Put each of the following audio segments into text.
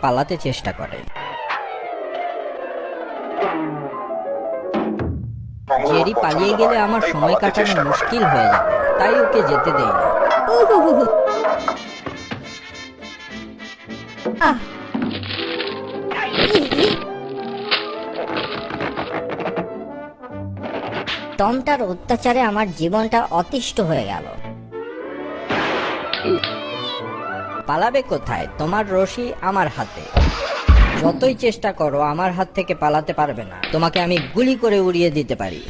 পালাতে চেষ্টা করে। জেরি পালিয়ে গেলে আমার সময় কাটানো মুশকিল হয়ে যাবে, তাই ওকে যেতে দেই না। উহুহুহু। আহ! ই, ই। টমটার অত্যাচারে আমার জীবনটা অতিষ্ঠ হয়ে গেল। পালাবে কোথায়? তোমার রশি আমার হাতে। যতই চেষ্টা করো আমার হাত থেকে পালাতে পারবে না। তোমাকে আমি গুলি করে উড়িয়ে দিতে পারি।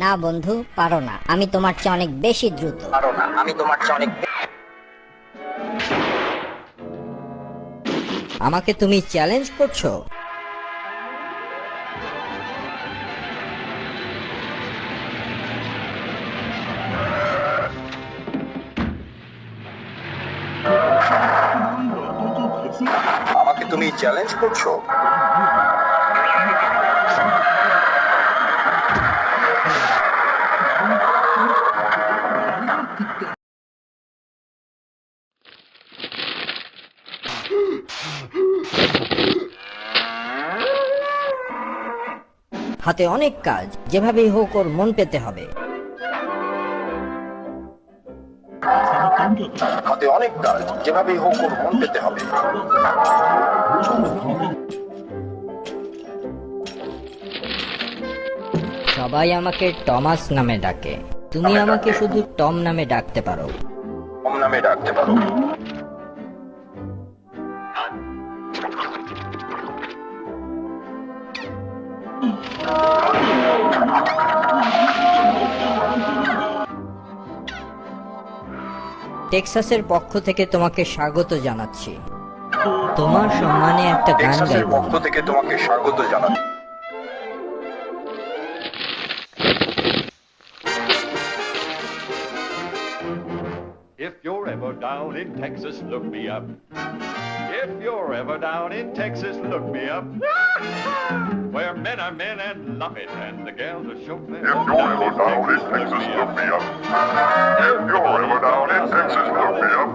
না বন্ধু, পারো না। আমি তোমার চেয়ে অনেক বেশি দ্রুত। আমাকে তুমি চ্যালেঞ্জ করছো? আমাকে তুমি চ্যালেঞ্জ করছো? হাতে অনেক কাজ, যেভাবেই হোক ওর মন পেতে হবে। হাতে অনেক কাজ, যেভাবেই হোক ওর মন পেতে হবে। সবাই আমাকে টমাস নামে ডাকে। তুমি আমাকে শুধু টম নামে ডাকতে পারো। টম নামে ডাকতে পারো। টেক্সাসের পক্ষ থেকে তোমাকে স্বাগত জানাচ্ছি। তোমার সম্মানে একটা গান টেক্সাসের গাইব। পক্ষ থেকে তোমাকে স্বাগত জানাই। If you're ever down in Texas, look me up. If you're ever down in Texas, look me up. Where men are men and love it, and the gals are chauffeurs. If you're ever down in Texas, look me up. If you're ever down in Texas, look me up.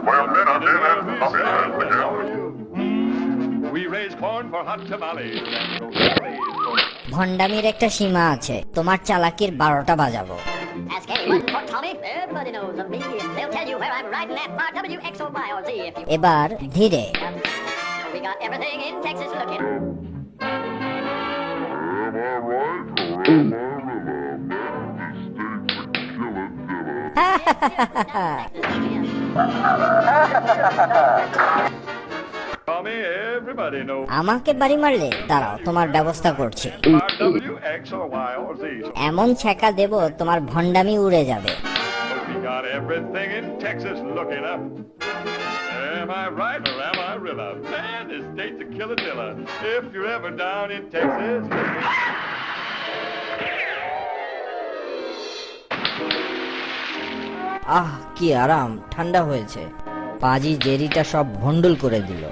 Where men are men and love it, and the gals. We raise corn for hot tamales and those valleys for ভণ্ডামির একটা সীমা আছে। তোমার চালাকির 12টা বাজাবো। Ask anyone for Tommy. Everybody knows of me. They'll tell you where I'm riding at bar W, X, O, Y, or Z. If you এবার ধীরে। we got everything in Texas looking. Tommy, everybody knows আমাকে বাড়ি মারলে দাঁড়াও, তোমার ব্যবস্থা করছি। bar W, X, or Y, or Z. So এমন ছ্যাঁকা দেব তোমার ভণ্ডামি উড়ে যাবে। we got everything in Texas looking up. Am I right or am I rilla? Man, this state's a killadilla. If you're ever down in Texas, look me up. আহ, কি আরাম, ঠান্ডা হয়েছে। পাজি জেরিটা সব ভন্ডুল করে দিল।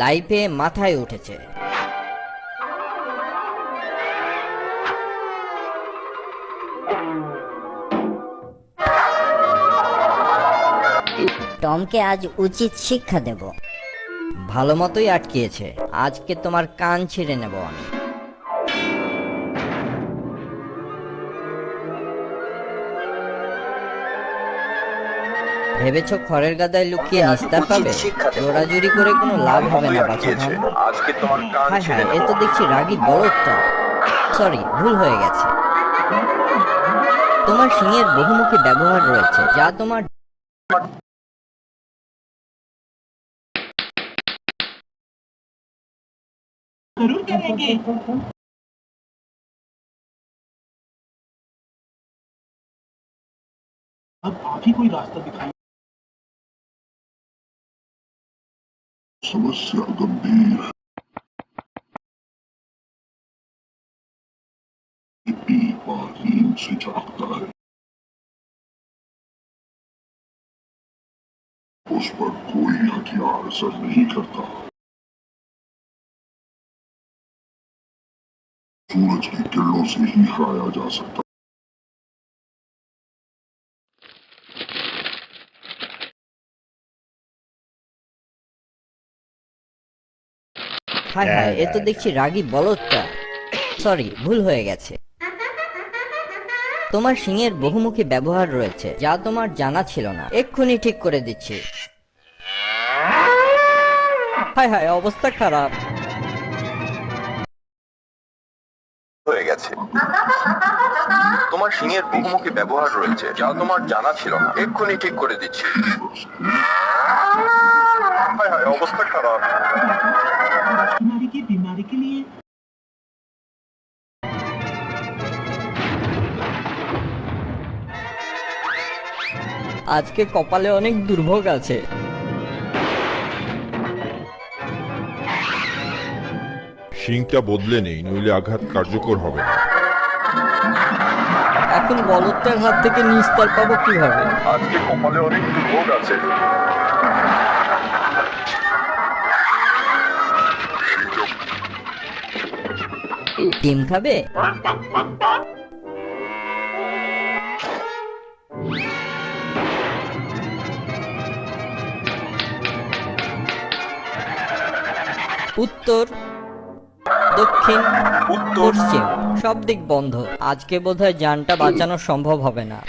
লাইফে মাথায় উঠেছে। টমকে আজ উচিত শিক্ষা দেব। ভালো মতোই আটকিয়েছে। আজকে তোমার কান ছিঁড়ে নেব আমি। ভেবেছ খড়ের গাদায় লুকিয়ে নিস্তার পাবে? জোড়াজুড়ি করে কোনো লাভ হবে না বাছাধন। আজকে তোমার কান হায় ছিঁড়ে হায়, এ নেব। তো দেখছি রাগী বলদটা। সরি, ভুল হয়ে গেছে। তোমার সিংহের বহুমুখী ব্যবহার রয়েছে, যা তোমার जरूर करेंगे। अब आप ही कोई रास्ता दिखाइए। समस्या गंभीर है। नींद से जागता है, उस पर कोई हथियार असर नहीं करता। सूरज की किरणों से ही खाया जा सकता। হায় হায়, এ তো দেখছি রাগী বলদটা। সরি, ভুল হয়ে গেছে। তোমার শিংয়ের বহুমুখী ব্যবহার রয়েছে যা তোমার জানা ছিল না, এক্ষুনি ঠিক করে দিচ্ছি। হায় হায়, অবস্থা খারাপ। হয়ে গেছে। তোমার শিংয়ের বহুমুখী ব্যবহার রয়েছে যা তোমার জানা ছিল না, এক্ষুনি ঠিক করে দিচ্ছি। হায় হায়, অবস্থা খারাপ। बीमारी के लिए আজকে কপালে অনেক দুর্ভোগ আছে। শিংটা বদলে নেই, নইলে আঘাত কার্যকর হবে না। এখন বলদটার হাত থেকে নিস্তার পাবো কিভাবে? আজকে কপালে অনেক দুর্ভোগ আছে। ডিম খাবে? উত্তর, দক্ষিণ, পশ্চিম, সব দিক বন্ধ। আজকে বোধহয় জানটা বাঁচানো সম্ভব হবে না।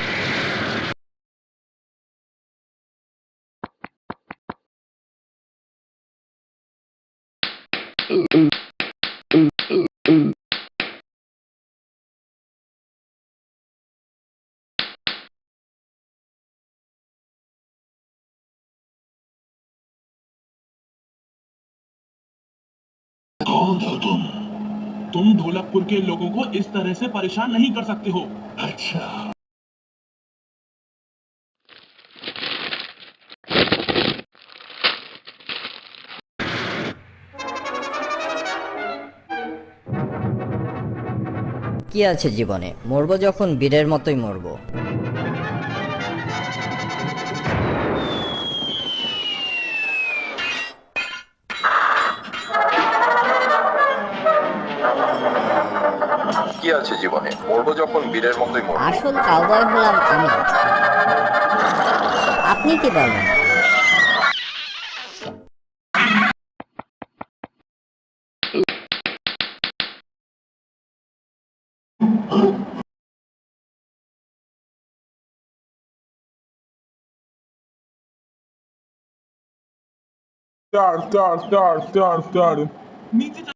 कौन हो तुम ढोलकपुर के लोगों को इस तरह से परेशान नहीं कर सकते हो। अच्छा, কি আছে জীবনে, মরবো যখন বীরের মতোই মরবো। কি আছে জীবনে, মরবো যখন বীরের মতোই মরবো। আসল কাউবয় হলাম আমি। আপনি কি বলেন? स्टार नीचे चल-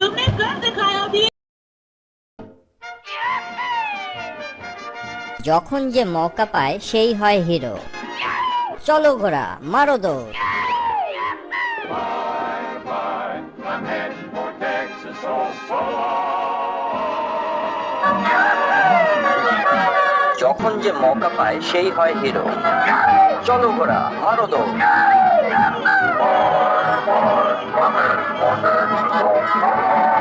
तुमने कर दिखाया अभी। যখন যে মৌকা পায় সেই হয় হিরো। চলো ঘোড়া, মারো দৌড়। Bye, I'm heading for Texas, so যখন যে মৌকা পায় সেই হয় হিরো। চলো ঘোড়া, মারো দৌড়। I'm heading for Texas, so